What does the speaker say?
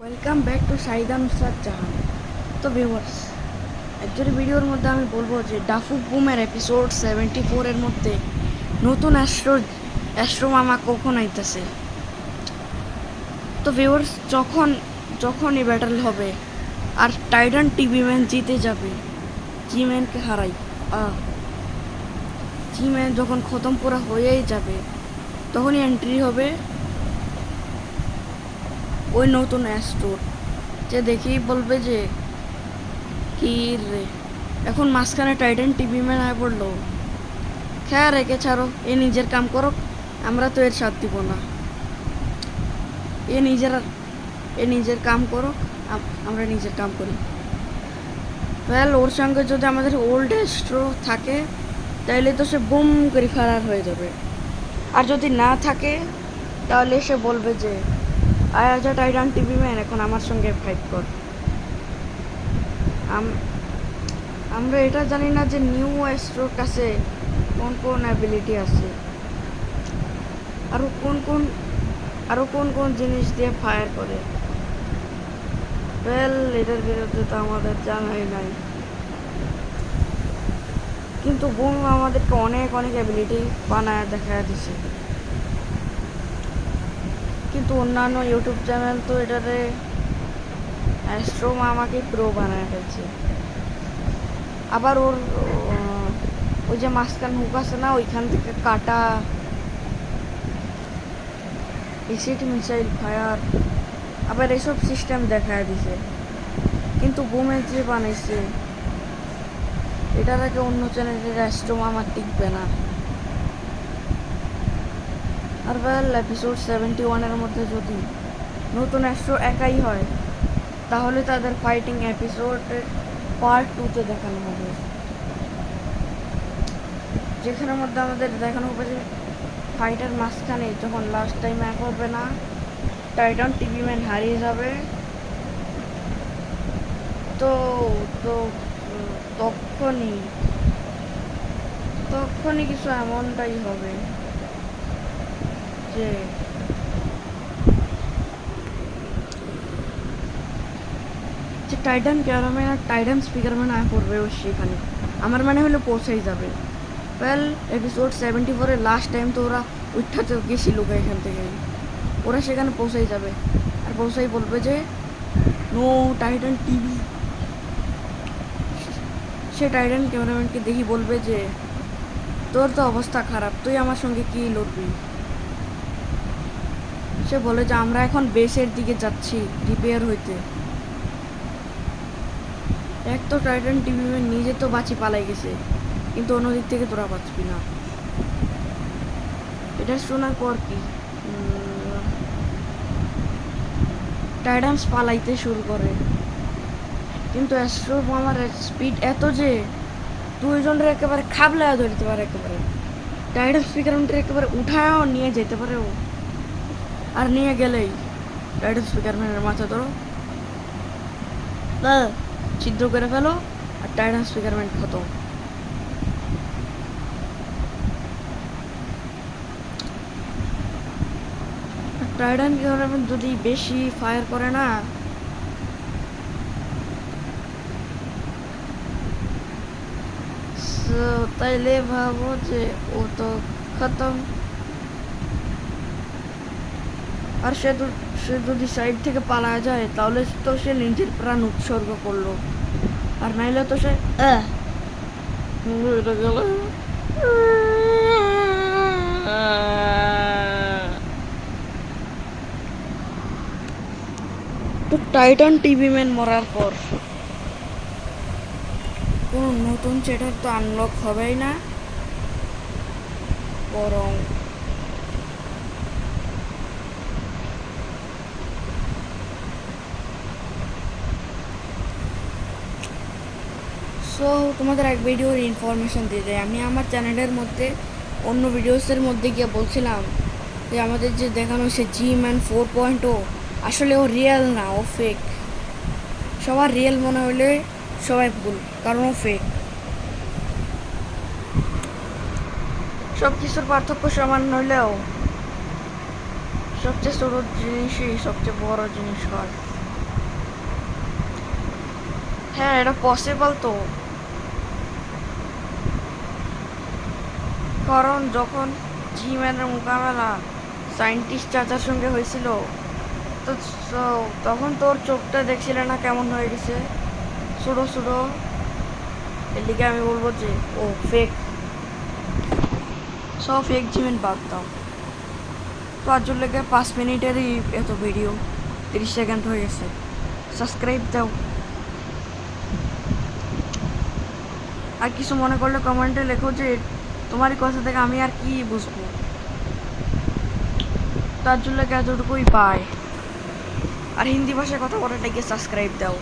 Welcome back to Shahida Nusrat Jahan. তো viewers, একজনের ভিডিওর মধ্যে আমি বলবো যে ডাফু বুমের এপিসোড 74 এর মধ্যে নতুন অ্যাস্ট্রো মামা কখন আইতেছে। তো ভিউয়ার্স, যখন যখন এই ব্যাটেল হবে আর টাইটান টিভি ম্যান জিতে যাবে, জি ম্যানকে হারাই, জি ম্যান যখন খতম পুরা হয়েই যাবে তখনই এন্ট্রি হবে ওই নতুন অ্যাস্ট্রোর, যে দেখেই বলবে যে কি রে, এখন মাঝখানে টাইটান টিভি ম্যান আয় পড়লো, খেয়া রেখে ছাড়ো, এ নিজের কাম করো, আমরা তো এর সাথ দিব না, এ নিজের কাম করো, আমরা নিজের কাম করি। ওয়েল, ওর সঙ্গে যদি আমাদের ওল্ড অ্যাস্ট্রো থাকে তাহলে তো সে বুম করে ফারার হয়ে যাবে, আর যদি না থাকে তাহলে সে বলবে যে আয়া টাইটান টিভি ম্যান এখন আমার সঙ্গে ফাইট কর। আমরা এটা জানি না যে নিউ অ্যাস্ট্রোর কাছে কোন কোন অ্যাবিলিটি আছে, আরো কোন কোন জিনিস দিয়ে ফায়ার করে। ওয়েল, এটার বিরুদ্ধে তো আমাদের জানাই নাই, কিন্তু বুম আমাদেরকে অনেক অনেক অ্যাবিলিটি বানায় দেখা দিছে। কিন্তু অন্যান্য ইউটিউব চ্যানেল তো এটারে অ্যাস্ট্রো মামাকে প্রো বানায় ফেলছে। আবার ওই যে মাঝখান হুক আছে না, ওইখান থেকে কাটা এসিড মিসাইল ফায়ার, আবার এসব সিস্টেম দেখায় দিছে। কিন্তু বুমের যে বানাইছে এটার আগে অন্য চ্যানেলের অ্যাস্ট্রো মামা টিকবে না। আর ওয়েল, এপিসোড 71-এর মধ্যে যদি নতুন অ্যাস্ট্রো একাই হয় তাহলে তাদের ফাইটিং এপিসোডের পার্ট 2-তে দেখানো হবে, যেখানের মধ্যে আমাদের দেখানো হবে যে ফাইটের মাঝখানে যখন লাস্ট টাইম এক হবে না, টাইটান টিভি ম্যান হারিয়ে যাবে, তো তো তখনই তখনই কিছু এমনটাই হবে যে টাইটান ক্যারাম্যান আর টাইটান স্পিকারম্যান আয় পড়বে ও সেখানে, আমার মানে হলো পৌঁছেই যাবে। ওয়েল, এপিসোড 74-এর লাস্ট টাইম তো ওরা উঠাতে গেছিল এখান থেকে, ওরা সেখানে পৌঁছেই যাবে আর পৌঁছেই বলবে যে নো টাইটান টিভি। সে টাইটান ক্যামেরাম্যানকে দেখি বলবে যে তোর তো অবস্থা খারাপ, তুই আমার সঙ্গে কি লড়বি। সে বলে যে আমরা এখন বেসের দিকে যাচ্ছি রিপেয়ার হইতে। এক তো টাইটান টিভি নিজে তো বাঁচি পালাই গেছে, কিন্তু অন্যদিক থেকে তোরা বাঁচবি না। এটা শোনার পর কি টাইটান্স পালাইতে শুরু করে, কিন্তু অ্যাস্ট্রো আমার স্পিড এত যে দুইজনের একেবারে খাবলায় ধরতে পারে, একেবারে টাইটান স্পিকারম্যানটা একেবারে উঠায়ও নিয়ে যেতে পারে ও। আর নিয়ে গেলেই টাইটান স্পিকারম্যানের মাথা ধরো, ছিদ্র করে ফেলো, আর টাইটান স্পিকারম্যান খতম। টাইটান স্পিকারম্যান যদি বেশি ফায়ার করে না, তাইলে ভাবো যে ও তো খতম। আর সে যদি সাইড থেকে পালা যায় তাহলে তো সে নিজের প্রাণ উৎসর্গ করলো, আর নাইলে তো সে গেল। তো টাইটান টিভি ম্যান মরার পর কোনো নতুন চ্যাটার তো আনলক হবেই না, বরং সো তোমাদের এক ভিডিওর ইনফরমেশন দিয়ে দেয়। আমি আমার চ্যানেলের মধ্যে অন্য ভিডিওসের মধ্যে গিয়ে বলছিলাম যে আমাদের যে দেখানো সে জি ম্যান 4.0 আসলে ও রিয়েল না, ও ফেক। সবার রিয়েল মনে হলে সবাই ভুল, কারণ ও ফেক। সব কিছুর পার্থক্য সমান হলেও সবচেয়ে ছোট জিনিসই সবচেয়ে বড় জিনিস হয়। হ্যাঁ, এটা পসিবল তো। কারণ যখন জি ম্যানের মোকাবেলা সায়েন্টিস্ট চাচার সঙ্গে হয়েছিল, তো তখন তোর চোখটা দেখছিলে না কেমন হয়ে গেছে, ছোটো ছোটো। এর দিকে আমি বলবো যে ও ফেক, সব ফেক জিমেন বাদ দাও। তো আজ লেগে 5 মিনিটেরই এত ভিডিও, 30 সেকেন্ড হয়ে গেছে। সাবস্ক্রাইব দাও। আর কিছু মনে করলে কমেন্টে লেখো যে তোমারই কথা থেকে আমি আর কি বুঝবো। তার জন্য এতটুকুই পায়। আর হিন্দি ভাষায় কথা বলার লাগিয়ে সাবস্ক্রাইব দাও।